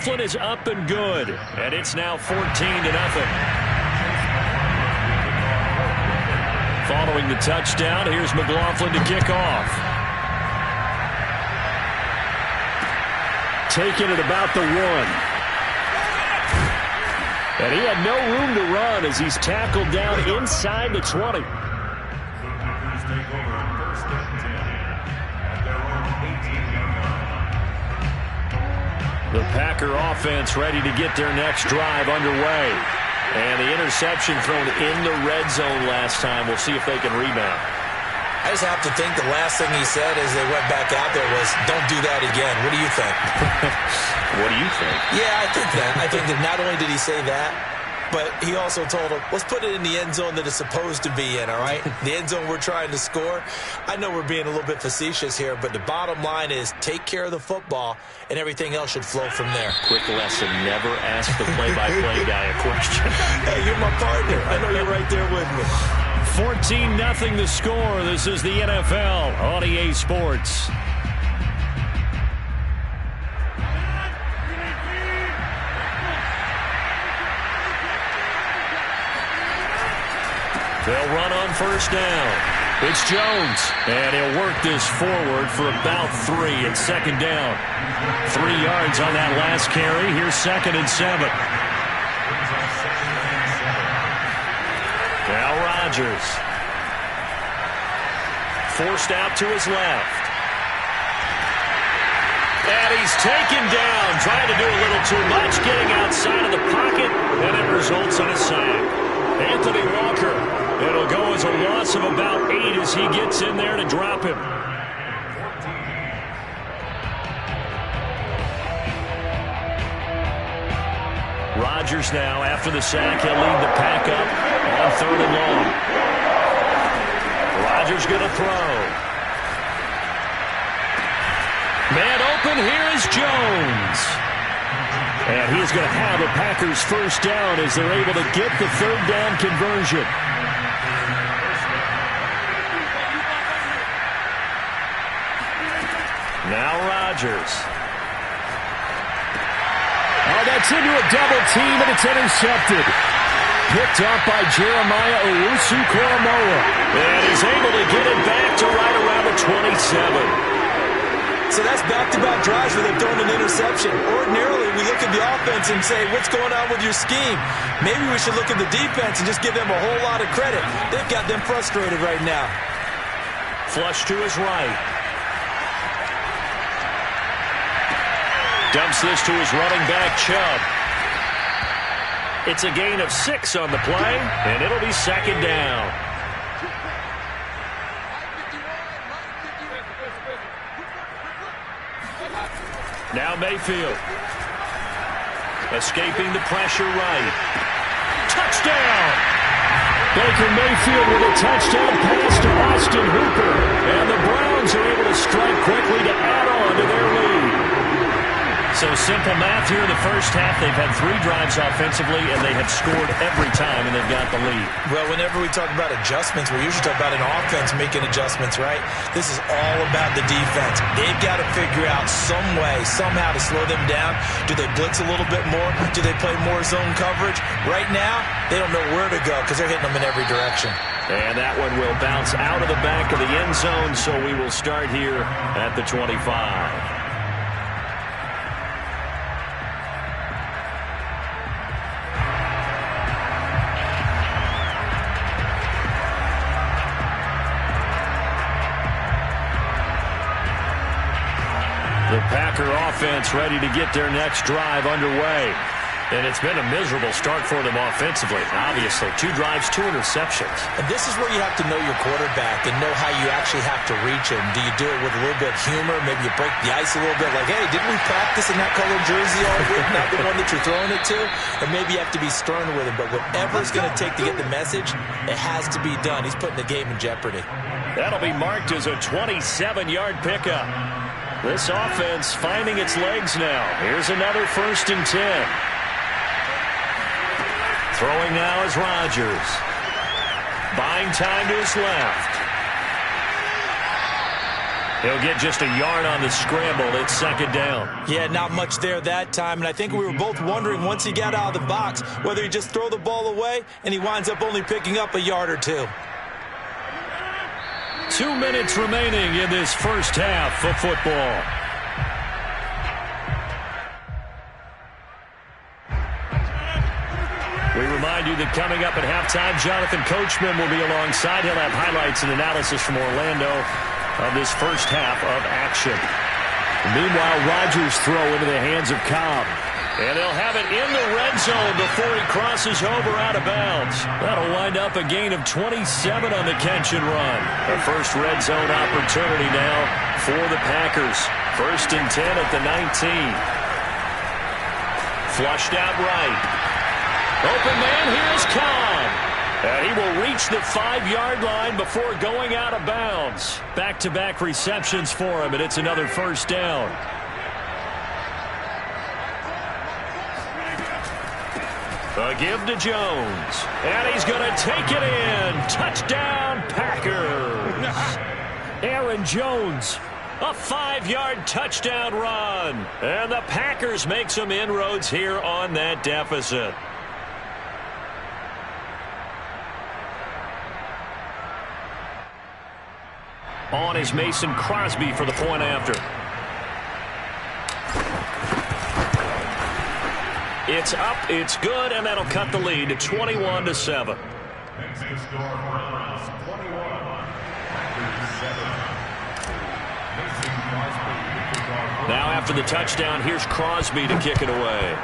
Flynn is up and good, and it's now 14-0. Following the touchdown, here's McLaughlin to kick off. Taking it about the 1. And he had no room to run as he's tackled down inside the 20. The Packer offense ready to get their next drive underway. And the interception thrown in the red zone last time. We'll see if they can rebound. I just have to think the last thing he said as they went back out there was, don't do that again. What do you think? What do you think? Yeah, I think that. I think that not only did he say that, but he also told him, let's put it in the end zone that it's supposed to be in, all right? The end zone we're trying to score. I know we're being a little bit facetious here, but the bottom line is take care of the football, and everything else should flow from there. Quick lesson, never ask the play-by-play guy a question. Hey, you're my partner. I know you're right there with me. 14-0 the score. This is the NFL on EA Sports. They'll run on first down. It's Jones, and he'll work this forward for about 3. It's second down. 3 yards on that last carry. Here's 2nd and 7. Now Rodgers. Forced out to his left. And he's taken down, trying to do a little too much, getting outside of the pocket, and it results in a sack. Anthony Walker. It'll go as a loss of about 8 as he gets in there to drop him. Rodgers now, after the sack, he'll lead the pack up on 3rd and long. Rodgers going to throw. Man open, here is Jones. And he's going to have a Packers first down as they're able to get the 3rd down conversion. Now Rodgers. Oh, that's into a double team, and it's intercepted. Picked up by Jeremiah Owusu-Koramoah. And he's able to get it back to right around the 27. So that's back-to-back drives where they've thrown an interception. Ordinarily, we look at the offense and say, what's going on with your scheme? Maybe we should look at the defense and just give them a whole lot of credit. They've got them frustrated right now. Flush to his right. Dumps this to his running back, Chubb. It's a gain of 6 on the play, and it'll be 2nd down. Now Mayfield. Escaping the pressure right. Touchdown! Baker Mayfield with a touchdown pass to Austin Hooper. And the Browns are able to strike quickly to add on to their lead. So simple math here in the first half. They've had 3 drives offensively, and they have scored every time, and they've got the lead. Well, whenever we talk about adjustments, we usually talk about an offense making adjustments, right? This is all about the defense. They've got to figure out some way, somehow to slow them down. Do they blitz a little bit more? Do they play more zone coverage? Right now, they don't know where to go because they're hitting them in every direction. And that one will bounce out of the back of the end zone, so we will start here at the 25. The Packer offense ready to get their next drive underway. And it's been a miserable start for them offensively. Obviously, 2 drives, 2 interceptions. And this is where you have to know your quarterback and know how you actually have to reach him. Do you do it with a little bit of humor? Maybe you break the ice a little bit like, hey, didn't we practice in that colored jersey all week? Not the one that you're throwing it to? Or maybe you have to be stern with him. But whatever it's going to take to get the message, it has to be done. He's putting the game in jeopardy. That'll be marked as a 27-yard pickup. This offense finding its legs now. Here's another 1st and 10. Throwing now is Rodgers. Buying time to his left. He'll get just a yard on the scramble. It's second down. Yeah, not much there that time, and I think we were both wondering once he got out of the box whether he just throw the ball away and he winds up only picking up a yard or two. 2 minutes remaining in this first half of football. We remind you that coming up at halftime, Jonathan Coachman will be alongside. He'll have highlights and analysis from Orlando of this first half of action. Meanwhile, Rodgers throw into the hands of Cobb. And they'll have it in the red zone before he crosses over out of bounds. That'll wind up a gain of 27 on the catch and run. A first red zone opportunity now for the Packers. 1st and 10 at the 19. Flushed out right. Open man, here's Cobb. And he will reach the 5-yard line before going out of bounds. Back-to-back receptions for him, and it's another first down. A give to Jones. And he's going to take it in. Touchdown, Packers. Aaron Jones. A 5-yard touchdown run. And the Packers make some inroads here on that deficit. On is Mason Crosby for the point after. It's up, it's good, and that'll cut the lead to 21-7. Now after the touchdown, here's Crosby to kick it away.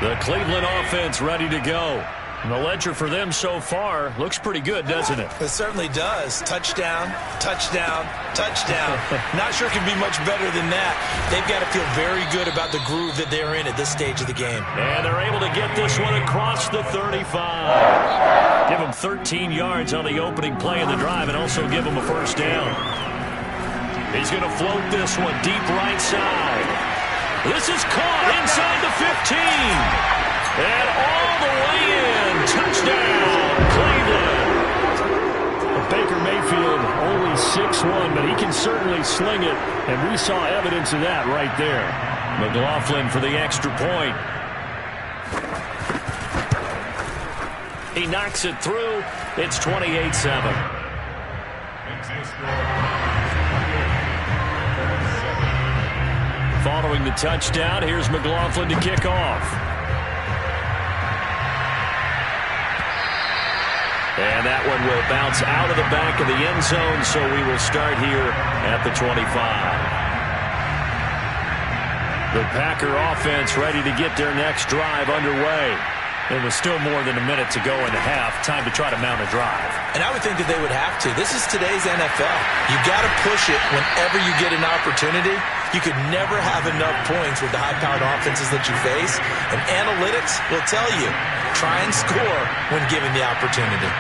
The Cleveland offense ready to go. And the ledger for them so far looks pretty good, doesn't it? It certainly does. Touchdown, touchdown, touchdown. Not sure it can be much better than that. They've got to feel very good about the groove that they're in at this stage of the game. And they're able to get this one across the 35. Give them 13 yards on the opening play of the drive and also give them a first down. He's going to float this one deep right side. This is caught inside the 15. And all the way in. Touchdown, Cleveland. Baker Mayfield only 6'1", but he can certainly sling it. And we saw evidence of that right there. McLaughlin for the extra point. He knocks it through. It's 28-7. Following the touchdown, here's McLaughlin to kick off. And that one will bounce out of the back of the end zone, so we will start here at the 25. The Packer offense ready to get their next drive underway. There was still more than a minute to go in the half. Time to try to mount a drive. And I would think that they would have to. This is today's NFL. You've got to push it whenever you get an opportunity. You could never have enough points with the high-powered offenses that you face. And analytics will tell you, try and score when given the opportunity.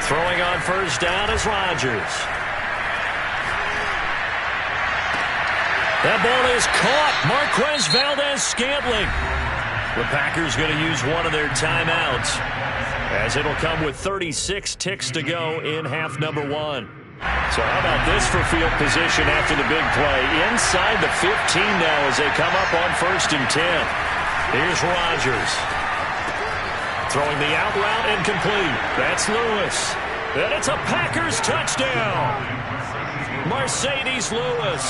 Throwing on first down is Rodgers. That ball is caught. Marquez Valdez-Scantling. The Packers going to use one of their timeouts, as it'll come with 36 ticks to go in half number 1. So how about this for field position after the big play? Inside the 15 now as they come up on 1st and 10. Here's Rodgers. Throwing the out route and complete. That's Lewis. And it's a Packers touchdown. Mercedes Lewis.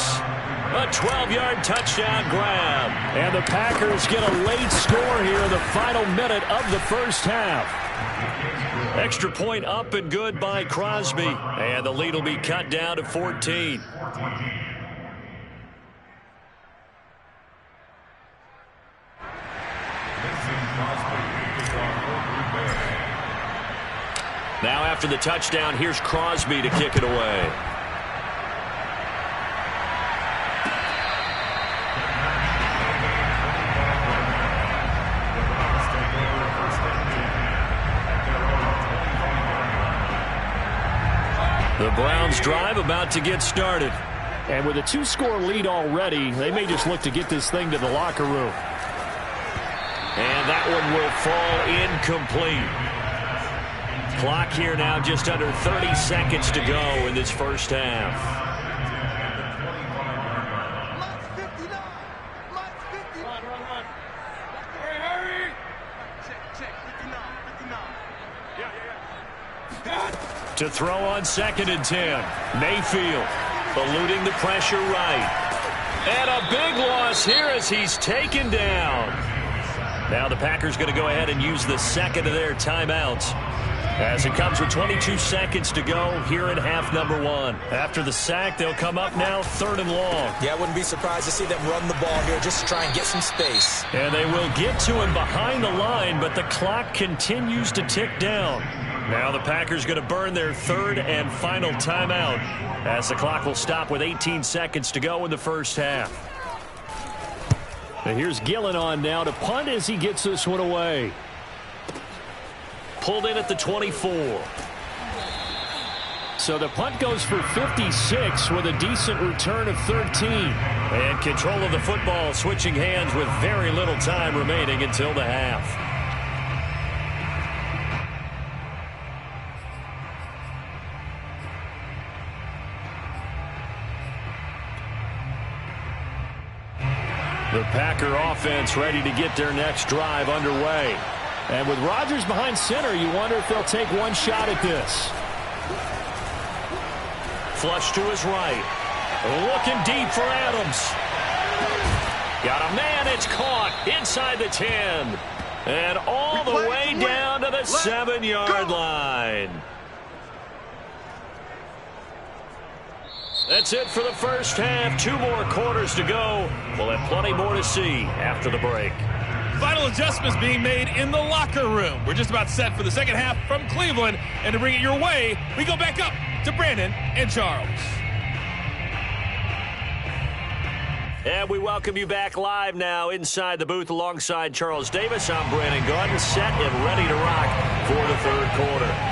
A 12-yard touchdown grab. And the Packers get a late score here in the final minute of the first half. Extra point up and good by Crosby. And the lead will be cut down to 14. Now after the touchdown, here's Crosby to kick it away. The Browns drive about to get started. And with a 2-score lead already, they may just look to get this thing to the locker room. And that one will fall incomplete. Clock here now just under 30 seconds to go in this first half. To throw on 2nd and 10. Mayfield eluding the pressure right. And a big loss here as he's taken down. Now the Packers going to go ahead and use the second of their timeouts as it comes with 22 seconds to go here in half number 1. After the sack, they'll come up now 3rd and long. Yeah, I wouldn't be surprised to see them run the ball here just to try and get some space. And they will get to him behind the line, but the clock continues to tick down. Now the Packers going to burn their 3rd and final timeout as the clock will stop with 18 seconds to go in the first half. And here's Gillen on now to punt as he gets this one away. Pulled in at the 24. So the punt goes for 56 with a decent return of 13. And control of the football switching hands with very little time remaining until the half. The Packer offense ready to get their next drive underway. And with Rodgers behind center, you wonder if they'll take one shot at this. Flush to his right. Looking deep for Adams. Got a man, it's caught inside the 10. And all the way down to the 7-yard line. That's it for the first half. 2 more quarters to go. We'll have plenty more to see after the break. Final adjustments being made in the locker room. We're just about set for the second half from Cleveland. And to bring it your way, we go back up to Brandon and Charles. And we welcome you back live now inside the booth alongside Charles Davis. I'm Brandon Gaudin, set and ready to rock for the 3rd quarter.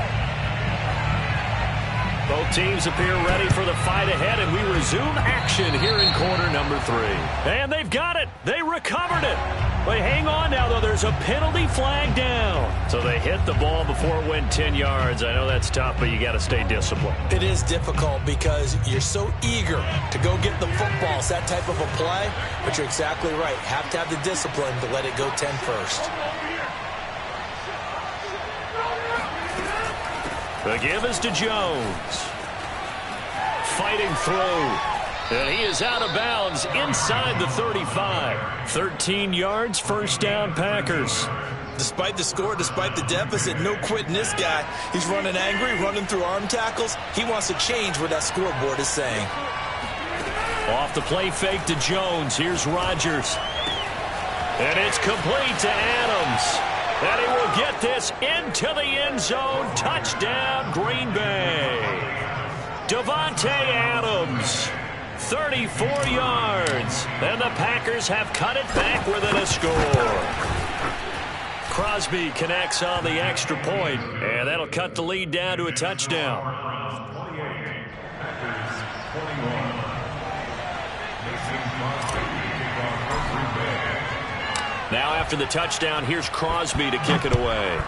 Both teams appear ready for the fight ahead, and we resume action here in quarter number 3. And they've got it. They recovered it. But hang on now, though. There's a penalty flag down. So they hit the ball before it went 10 yards. I know that's tough, but you got to stay disciplined. It is difficult because you're so eager to go get the football. It's that type of a play, but you're exactly right. Have to have the discipline to let it go 10 first. The give is to Jones. Fighting through. And he is out of bounds inside the 35. 13 yards, first down, Packers. Despite the score, despite the deficit, no quitting this guy. He's running angry, running through arm tackles. He wants to change what that scoreboard is saying. Off the play fake to Jones. Here's Rodgers. And it's complete to Adams. And he will get this into the end zone. Touchdown, Green Bay. Davante Adams, 34 yards. And the Packers have cut it back within a score. Crosby connects on the extra point, and that'll cut the lead down to a touchdown. Now after the touchdown, here's Crosby to kick it away.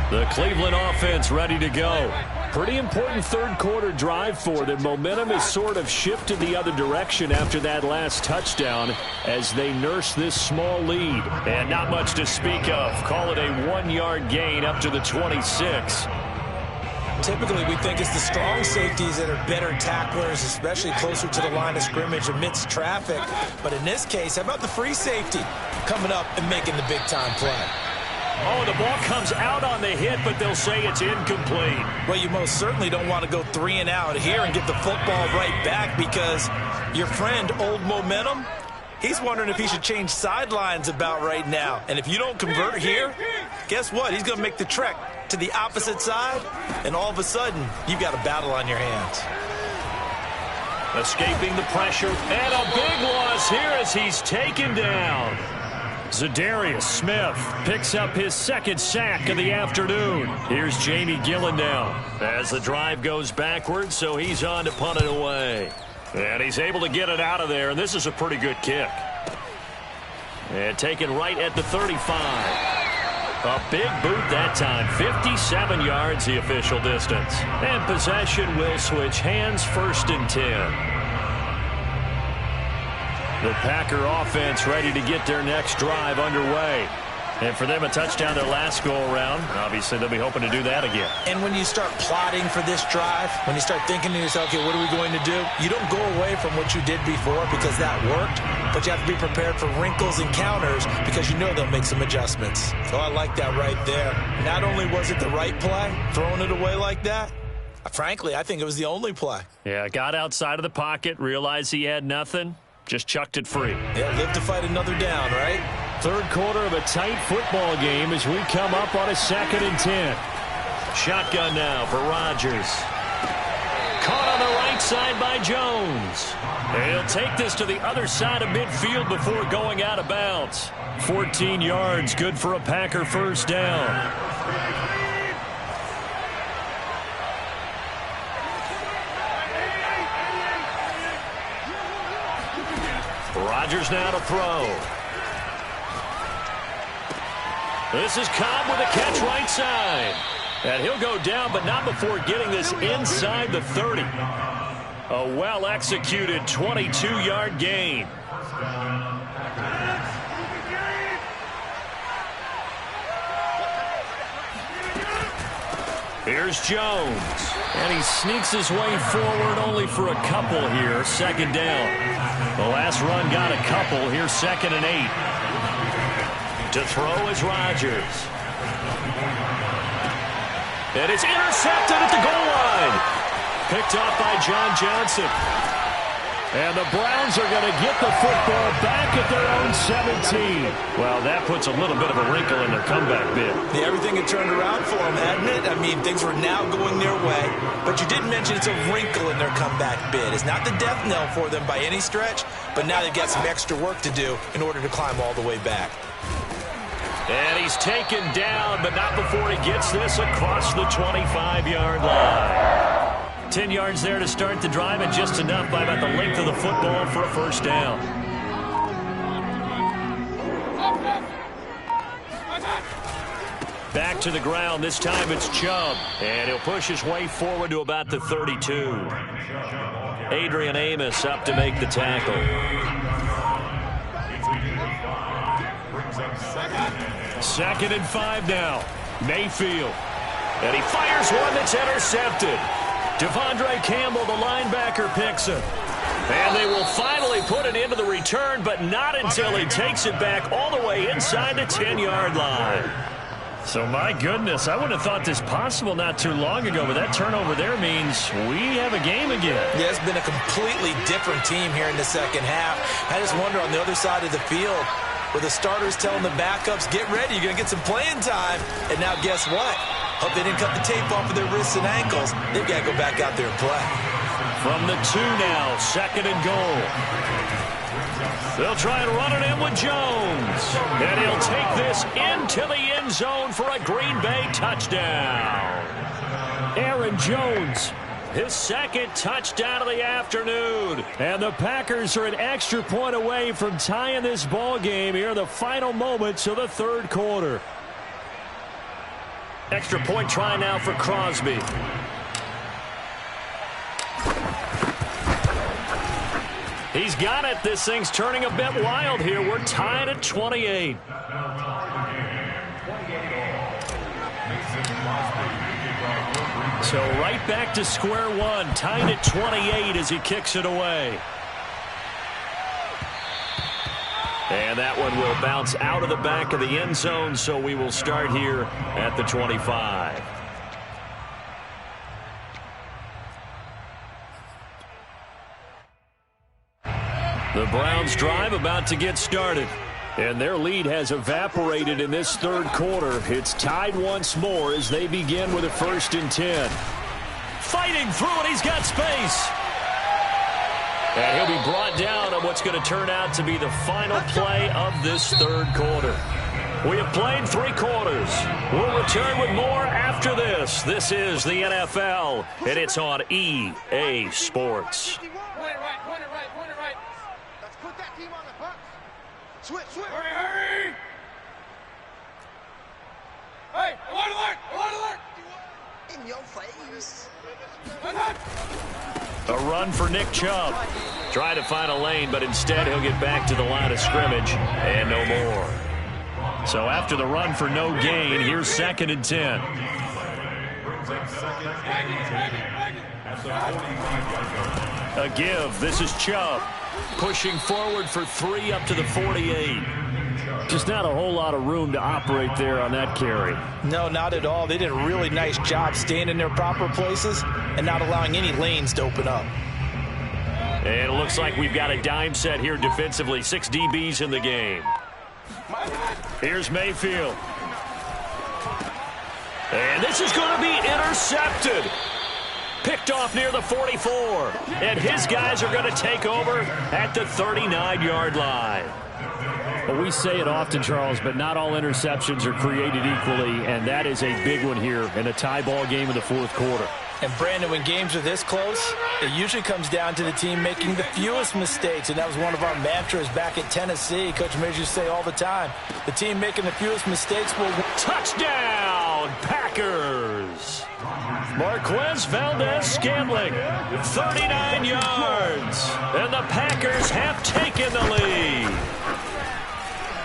The Cleveland offense ready to go. Pretty important 3rd quarter drive for them. Momentum has sort of shifted the other direction after that last touchdown as they nurse this small lead. And not much to speak of. Call it a 1-yard gain up to the 26. Typically, we think it's the strong safeties that are better tacklers, especially closer to the line of scrimmage amidst traffic. But in this case, how about the free safety coming up and making the big-time play? Oh, the ball comes out on the hit, but they'll say it's incomplete. Well, you most certainly don't want to go 3 and out here and get the football right back because your friend, Old Momentum, he's wondering if he should change sidelines about right now. And if you don't convert here, guess what? He's going to make the trek to the opposite side, and all of a sudden, you've got a battle on your hands. Escaping the pressure, and a big loss here as he's taken down. Zadarius Smith picks up his second sack of the afternoon. Here's Jamie Gillen now as the drive goes backwards, so he's on to punt it away. And he's able to get it out of there, and this is a pretty good kick. And taken right at the 35. A big boot that time. 57 yards the official distance. And possession will switch hands, 1st and 10. The Packer offense ready to get their next drive underway. And for them, a touchdown their last go-around. Obviously, they'll be hoping to do that again. And when you start plotting for this drive, when you start thinking to yourself, okay, what are we going to do? You don't go away from what you did before because that worked, but you have to be prepared for wrinkles and counters because you know they'll make some adjustments. So I like that right there. Not only was it the right play, throwing it away like that, frankly, I think it was the only play. Yeah, got outside of the pocket, realized he had nothing, just chucked it free. Yeah, live to fight another down, right? Third quarter of a tight football game as we come up on a 2nd and 10. Shotgun now for Rodgers. Caught on the right side by Jones. He'll take this to the other side of midfield before going out of bounds. 14 yards, good for a Packer first down. Rodgers now to throw. This is Cobb with a catch right side. And he'll go down, but not before getting this inside the 30. A well-executed 22-yard gain. Here's Jones. And he sneaks his way forward only for a couple here. 2nd down. The last run got a couple. Here's 2nd and 8. To throw is Rodgers. And it's intercepted at the goal line. Picked off by John Johnson. And the Browns are going to get the football back at their own 17. Well, that puts a little bit of a wrinkle in their comeback bid. Yeah, everything had turned around for them, hadn't it? I mean, things were now going their way. But you did mention it's a wrinkle in their comeback bid. It's not the death knell for them by any stretch, but now they've got some extra work to do in order to climb all the way back. And he's taken down, but not before he gets this across the 25-yard line. 10 yards there to start the drive, and just enough by about the length of the football for a first down. Back to the ground. This time it's Chubb. And he'll push his way forward to about the 32. Adrian Amos up to make the tackle. 2nd and 5 now. Mayfield. And he fires one that's intercepted. Devondre Campbell, the linebacker, picks it. And they will finally put it into the return, but not until he takes it back all the way inside the 10-yard line. So, my goodness, I wouldn't have thought this possible not too long ago, but that turnover there means we have a game again. Yeah, it's been a completely different team here in the second half. I just wonder on the other side of the field, where the starters telling the backups, get ready, you're going to get some playing time. And now guess what? Hope they didn't cut the tape off of their wrists and ankles. They've got to go back out there and play. From the 2 now, 2nd and goal. They'll try and run it in with Jones. And he'll take this into the end zone for a Green Bay touchdown. Aaron Jones, his second touchdown of the afternoon. And the Packers are an extra point away from tying this ball game here in the final moments of the third quarter. Extra point try now for Crosby. He's got it. This thing's turning a bit wild here. We're tied at 28. So right back to square one, tied at 28 as he kicks it away. And that one will bounce out of the back of the end zone, so we will start here at the 25. The Browns drive about to get started. And their lead has evaporated in this third quarter. It's tied once more as they begin with a 1st and 10. Fighting through it, he's got space. And he'll be brought down on what's going to turn out to be the final play of this third quarter. We have played 3 quarters. We'll return with more after this. This is the NFL, and it's on EA Sports. Point it right. Let's put that team on the bus. Switch. Hurry. Hey, alert. In your face. A run for Nick Chubb. Trying to find a lane, but instead he'll get back to the line of scrimmage and no more. So after the run for no gain, here's 2nd and 10. A give. This is Chubb. Pushing forward for 3 up to the 48. Just not a whole lot of room to operate there on that carry. No, not at all. They did a really nice job staying in their proper places and not allowing any lanes to open up. And it looks like we've got a dime set here defensively. 6 DBs in the game. Here's Mayfield. And this is going to be intercepted. Picked off near the 44. And his guys are going to take over at the 39-yard line. Well, we say it often, Charles, but not all interceptions are created equally, and that is a big one here in a tie ball game in the 4th quarter. And, Brandon, when games are this close, it usually comes down to the team making the fewest mistakes, and that was one of our mantras back at Tennessee. Coach Mears used to say all the time, the team making the fewest mistakes will win. Touchdown, Packers! Marquez Valdez-Scantling, 39 yards, and the Packers have taken the lead.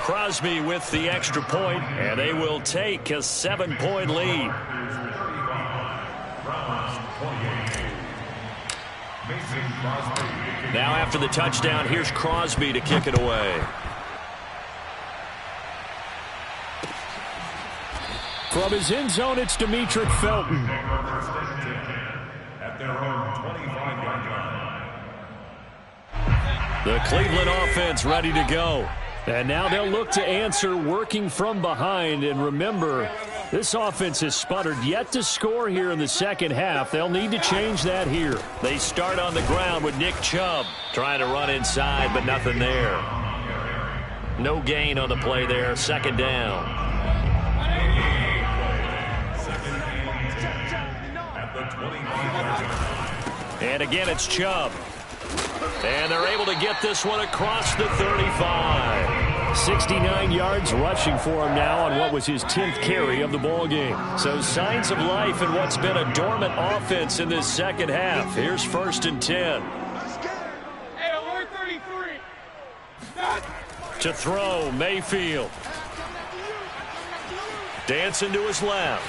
Crosby with the extra point, and they will take a 7-point lead. Now after the touchdown, here's Crosby to kick it away. From his end zone, it's Demetric Felton. At their own 25-yard line. The Cleveland offense ready to go. And now they'll look to answer working from behind. And remember, this offense has sputtered yet to score here in the second half. They'll need to change that here. They start on the ground with Nick Chubb trying to run inside, but nothing there. No gain on the play there. 2nd down. And again, it's Chubb. And they're able to get this one across the 35. 69 yards rushing for him now on what was his 10th carry of the ball game. So signs of life in what's been a dormant offense in this second half. Here's 1st and 10. Hey, alert 33. To throw, Mayfield. Dancing to his left.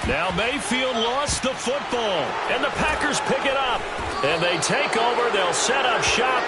Now Mayfield lost the football, and the Packers pick it up. And they take over. They'll set up shop